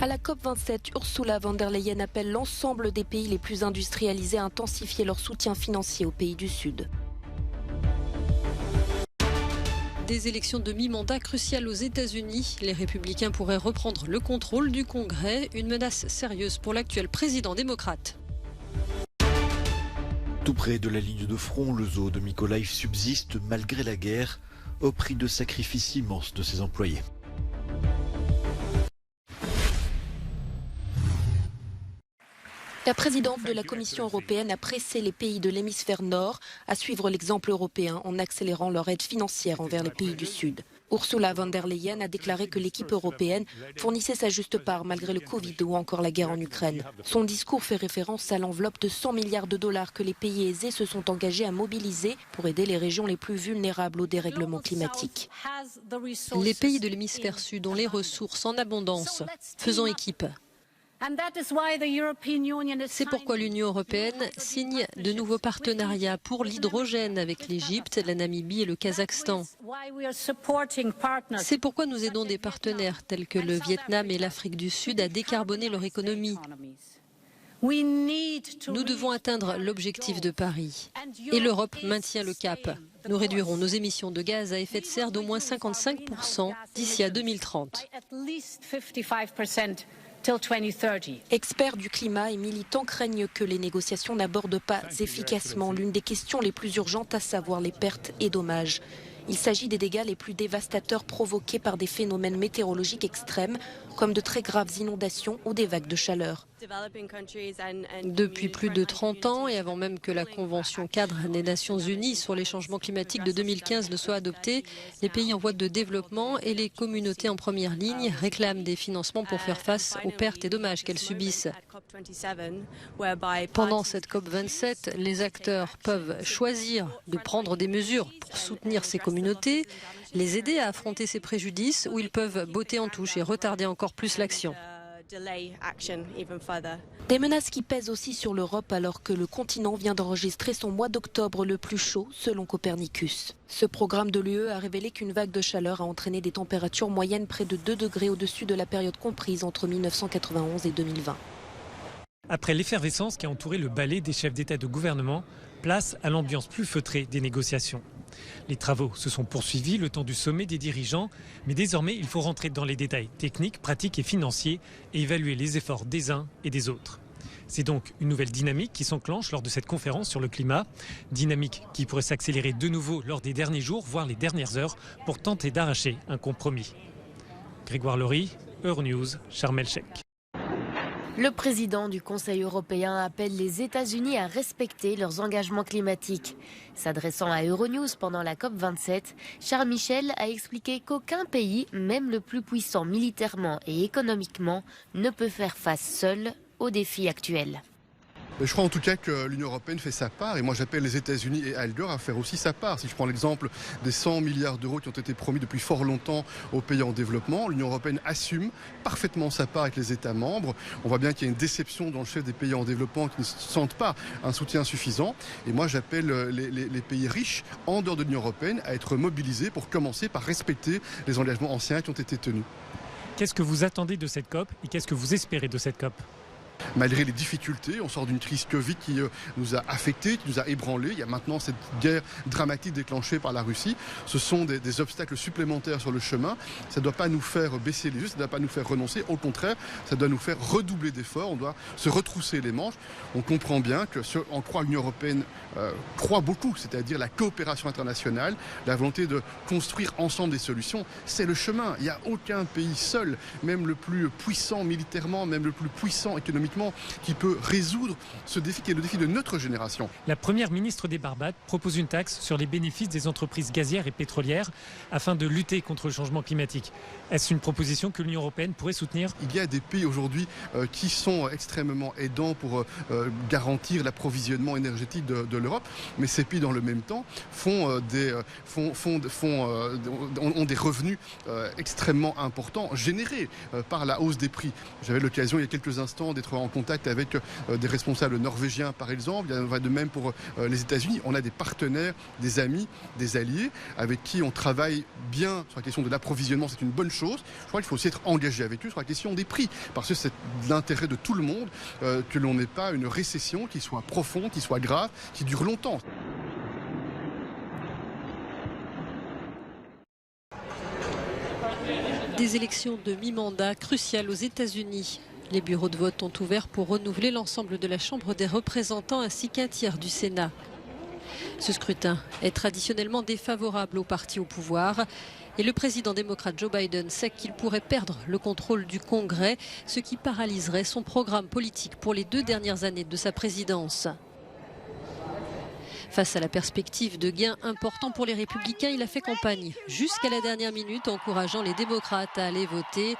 À la COP27, Ursula von der Leyen appelle l'ensemble des pays les plus industrialisés à intensifier leur soutien financier aux pays du Sud. Des élections de mi-mandat cruciales aux États-Unis. Les républicains pourraient reprendre le contrôle du Congrès, une menace sérieuse pour l'actuel président démocrate. Tout près de la ligne de front, le zoo de Mykolaïv subsiste malgré la guerre, au prix de sacrifices immenses de ses employés. La présidente de la Commission européenne a pressé les pays de l'hémisphère nord à suivre l'exemple européen en accélérant leur aide financière envers les pays du Sud. Ursula von der Leyen a déclaré que l'équipe européenne fournissait sa juste part malgré le Covid ou encore la guerre en Ukraine. Son discours fait référence à l'enveloppe de 100 milliards de dollars que les pays aisés se sont engagés à mobiliser pour aider les régions les plus vulnérables au dérèglement climatique. Les pays de l'hémisphère sud ont les ressources en abondance. Faisons équipe. C'est pourquoi l'Union européenne signe de nouveaux partenariats pour l'hydrogène avec l'Égypte, la Namibie et le Kazakhstan. C'est pourquoi nous aidons des partenaires tels que le Vietnam et l'Afrique du Sud à décarboner leur économie. Nous devons atteindre l'objectif de Paris. Et l'Europe maintient le cap. Nous réduirons nos émissions de gaz à effet de serre d'au moins 55% d'ici à 2030. Experts du climat et militants craignent que les négociations n'abordent pas efficacement l'une des questions les plus urgentes, à savoir les pertes et dommages. Il s'agit des dégâts les plus dévastateurs provoqués par des phénomènes météorologiques extrêmes, comme de très graves inondations ou des vagues de chaleur. Depuis plus de 30 ans et avant même que la Convention cadre des Nations Unies sur les changements climatiques de 2015 ne soit adoptée, les pays en voie de développement et les communautés en première ligne réclament des financements pour faire face aux pertes et dommages qu'elles subissent. Pendant cette COP27, les acteurs peuvent choisir de prendre des mesures pour soutenir ces communautés, les aider à affronter ces préjudices, ou ils peuvent botter en touche et retarder encore plus l'action. Des menaces qui pèsent aussi sur l'Europe alors que le continent vient d'enregistrer son mois d'octobre le plus chaud selon Copernicus. Ce programme de l'UE a révélé qu'une vague de chaleur a entraîné des températures moyennes près de 2 degrés au-dessus de la période comprise entre 1991 et 2020. Après l'effervescence qui a entouré le ballet des chefs d'État et de gouvernement, place à l'ambiance plus feutrée des négociations. Les travaux se sont poursuivis le temps du sommet des dirigeants, mais désormais il faut rentrer dans les détails techniques, pratiques et financiers et évaluer les efforts des uns et des autres. C'est donc une nouvelle dynamique qui s'enclenche lors de cette conférence sur le climat, dynamique qui pourrait s'accélérer de nouveau lors des derniers jours, voire les dernières heures, pour tenter d'arracher un compromis. Grégoire Laurie, Euronews, Sharm el-Sheikh. Le président du Conseil européen appelle les États-Unis à respecter leurs engagements climatiques. S'adressant à Euronews pendant la COP27, Charles Michel a expliqué qu'aucun pays, même le plus puissant militairement et économiquement, ne peut faire face seul aux défis actuels. Je crois en tout cas que l'Union européenne fait sa part et moi j'appelle les États-Unis et Al Gore à faire aussi sa part. Si je prends l'exemple des 100 milliards d'euros qui ont été promis depuis fort longtemps aux pays en développement, l'Union européenne assume parfaitement sa part avec les États membres. On voit bien qu'il y a une déception dans le chef des pays en développement qui ne sentent pas un soutien suffisant. Et moi j'appelle les pays riches en dehors de l'Union européenne à être mobilisés pour commencer par respecter les engagements anciens qui ont été tenus. Qu'est-ce que vous attendez de cette COP et qu'est-ce que vous espérez de cette COP ? Malgré les difficultés, on sort d'une crise Covid qui nous a affectés, qui nous a ébranlés. Il y a maintenant cette guerre dramatique déclenchée par la Russie. Ce sont des obstacles supplémentaires sur le chemin. Ça ne doit pas nous faire baisser les yeux, ça ne doit pas nous faire renoncer. Au contraire, ça doit nous faire redoubler d'efforts. On doit se retrousser les manches. On comprend bien que ce en quoi l'Union européenne croit beaucoup, c'est-à-dire la coopération internationale, la volonté de construire ensemble des solutions, c'est le chemin. Il n'y a aucun pays seul, même le plus puissant militairement, même le plus puissant économiquement, qui peut résoudre ce défi qui est le défi de notre génération. La première ministre des Barbades propose une taxe sur les bénéfices des entreprises gazières et pétrolières afin de lutter contre le changement climatique. Est-ce une proposition que l'Union européenne pourrait soutenir ? Il y a des pays aujourd'hui qui sont extrêmement aidants pour garantir l'approvisionnement énergétique de l'Europe, mais ces pays dans le même temps ont des revenus extrêmement importants générés par la hausse des prix. J'avais l'occasion il y a quelques instants d'être en contact avec des responsables norvégiens, par exemple. Il en va de même pour les États-Unis. On a des partenaires, des amis, des alliés avec qui on travaille bien sur la question de l'approvisionnement. C'est une bonne chose. Je crois qu'il faut aussi être engagé avec eux sur la question des prix, parce que c'est l'intérêt de tout le monde que l'on n'ait pas une récession qui soit profonde, qui soit grave, qui dure longtemps. Des élections de mi-mandat cruciales aux États-Unis. Les bureaux de vote ont ouvert pour renouveler l'ensemble de la Chambre des représentants ainsi qu'un tiers du Sénat. Ce scrutin est traditionnellement défavorable aux partis au pouvoir et le président démocrate Joe Biden sait qu'il pourrait perdre le contrôle du Congrès, ce qui paralyserait son programme politique pour les 2 dernières années de sa présidence. Face à la perspective de gains importants pour les républicains, il a fait campagne jusqu'à la dernière minute, encourageant les démocrates à aller voter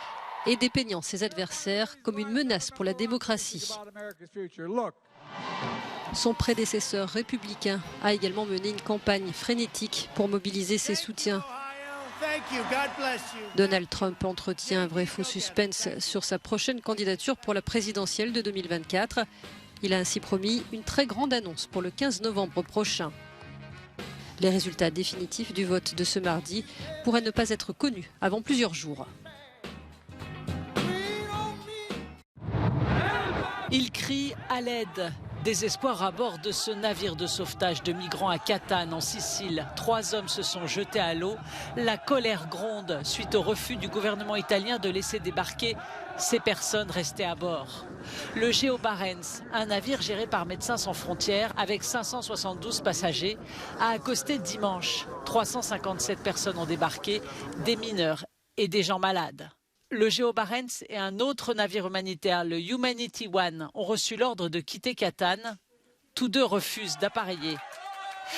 et dépeignant ses adversaires comme une menace pour la démocratie. Son prédécesseur républicain a également mené une campagne frénétique pour mobiliser ses soutiens. Donald Trump entretient un vrai faux suspense sur sa prochaine candidature pour la présidentielle de 2024. Il a ainsi promis une très grande annonce pour le 15 novembre prochain. Les résultats définitifs du vote de ce mardi pourraient ne pas être connus avant plusieurs jours. Il crie à l'aide. Désespoir à bord de ce navire de sauvetage de migrants à Catane, en Sicile. 3 hommes se sont jetés à l'eau. La colère gronde suite au refus du gouvernement italien de laisser débarquer ces personnes restées à bord. Le Geo Barents, un navire géré par Médecins sans frontières avec 572 passagers, a accosté dimanche. 357 personnes ont débarqué, des mineurs et des gens malades. Le Geo Barents et un autre navire humanitaire, le Humanity One, ont reçu l'ordre de quitter Catane. Tous 2 refusent d'appareiller.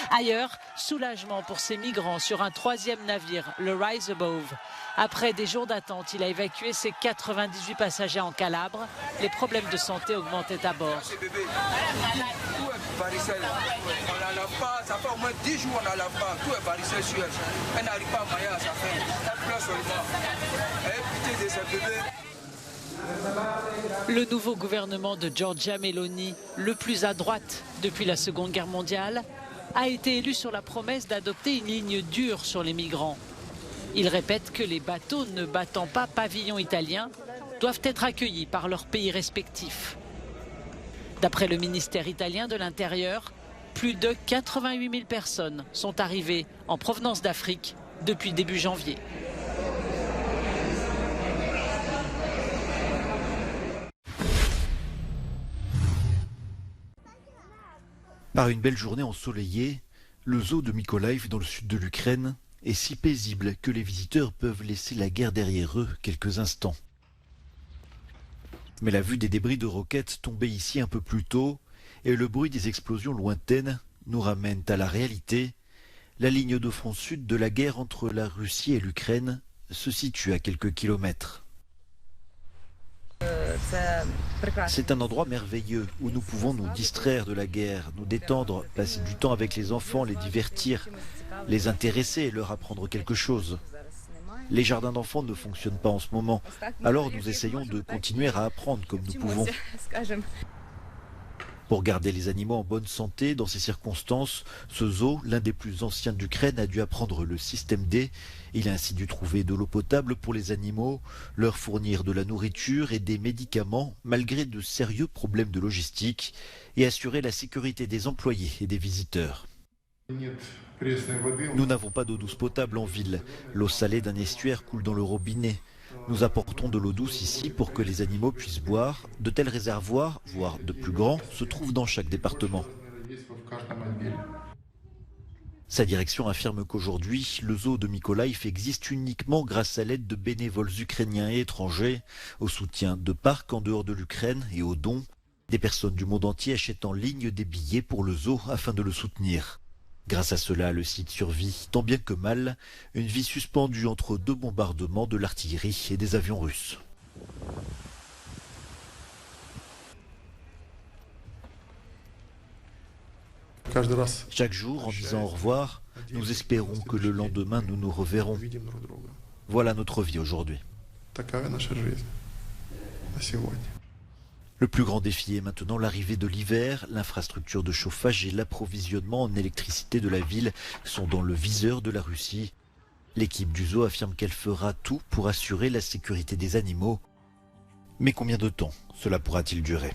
Ailleurs, soulagement pour ces migrants sur un 3e navire, le Rise Above. Après des jours d'attente, il a évacué ses 98 passagers en Calabre. Les problèmes de santé augmentaient à bord. On n'en lave pas, ça fait au moins 10 jours on n'en lave pas. Tout est varicé sur elle. Elle n'arrive pas à mailler à sa fin. Elle pleure seulement. Elle est pitié de ses bébés. Le nouveau gouvernement de Giorgia Meloni, le plus à droite depuis la Seconde Guerre mondiale, a été élu sur la promesse d'adopter une ligne dure sur les migrants. Il répète que les bateaux ne battant pas pavillon italien doivent être accueillis par leurs pays respectifs. D'après le ministère italien de l'Intérieur, plus de 88 000 personnes sont arrivées en provenance d'Afrique depuis début janvier. Par une belle journée ensoleillée, le zoo de Mykolaïv dans le sud de l'Ukraine est si paisible que les visiteurs peuvent laisser la guerre derrière eux quelques instants. Mais la vue des débris de roquettes tombés ici un peu plus tôt et le bruit des explosions lointaines nous ramènent à la réalité. La ligne de front sud de la guerre entre la Russie et l'Ukraine se situe à quelques kilomètres. C'est un endroit merveilleux où nous pouvons nous distraire de la guerre, nous détendre, passer du temps avec les enfants, les divertir, les intéresser et leur apprendre quelque chose. Les jardins d'enfants ne fonctionnent pas en ce moment, alors nous essayons de continuer à apprendre comme nous pouvons. Pour garder les animaux en bonne santé dans ces circonstances, ce zoo, l'un des plus anciens d'Ukraine, a dû apprendre le système D. Il a ainsi dû trouver de l'eau potable pour les animaux, leur fournir de la nourriture et des médicaments malgré de sérieux problèmes de logistique et assurer la sécurité des employés et des visiteurs. Nous n'avons pas d'eau douce potable en ville. L'eau salée d'un estuaire coule dans le robinet. Nous apportons de l'eau douce ici pour que les animaux puissent boire. De tels réservoirs, voire de plus grands, se trouvent dans chaque département. Sa direction affirme qu'aujourd'hui, le zoo de Mykolaïv existe uniquement grâce à l'aide de bénévoles ukrainiens et étrangers, au soutien de parcs en dehors de l'Ukraine et aux dons. Des personnes du monde entier achètent en ligne des billets pour le zoo afin de le soutenir. Grâce à cela, le site survit, tant bien que mal, une vie suspendue entre 2 bombardements de l'artillerie et des avions russes. Chaque jour, en disant au revoir, nous espérons que le lendemain nous nous reverrons. Voilà notre vie aujourd'hui. Le plus grand défi est maintenant l'arrivée de l'hiver. L'infrastructure de chauffage et l'approvisionnement en électricité de la ville sont dans le viseur de la Russie. L'équipe du zoo affirme qu'elle fera tout pour assurer la sécurité des animaux. Mais combien de temps cela pourra-t-il durer ?